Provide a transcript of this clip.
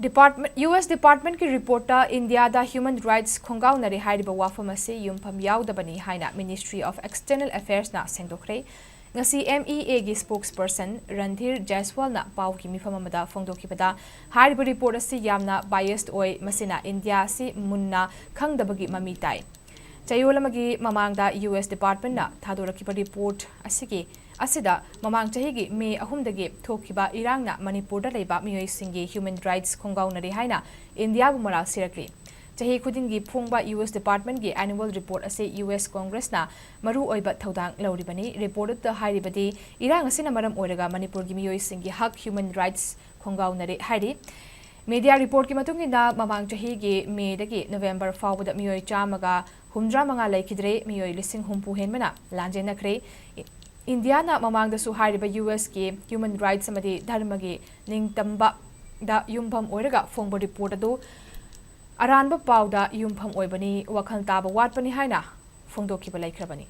US Department की report India दा human rights khongaonare hairiba wafam ase yumfam yaodabani haina Ministry of External Affairs na sengdokkhre ngasi MEA gi spokesperson Randhir Jaiswal na pau ki mifam amada phongdokibada hairiba report ase yamna biased oi masina India si munna khangdabagi mami tai chayolamagi mamangda US Department na thadoraki report asigi asida mamang chahigi me ahumdagi thokiba irangna Manipur da leiba miyoi singi human rights khongaonare haina India bu moral sirakri chahi khudingi phungba US Department gi annual report ase US Congress na maru oiba thodang lauribani report ta hairibadi irang asina maram oiraga Manipur gi miyoi singi hak human rights khongaonare hairi media report ki matunginda mamang chahi gi me dagi November fawda miyoi chamaga humdra manga laikidre miyoi lising humpu henmana lanjenakre India na mamang da su hairiba US ki human rights amadi dharma gi ningtamba da yumfam oiraga phongba report adu aranba pau da yumfam oibani wakhal taba watpani haina phongdokiba laikhrabani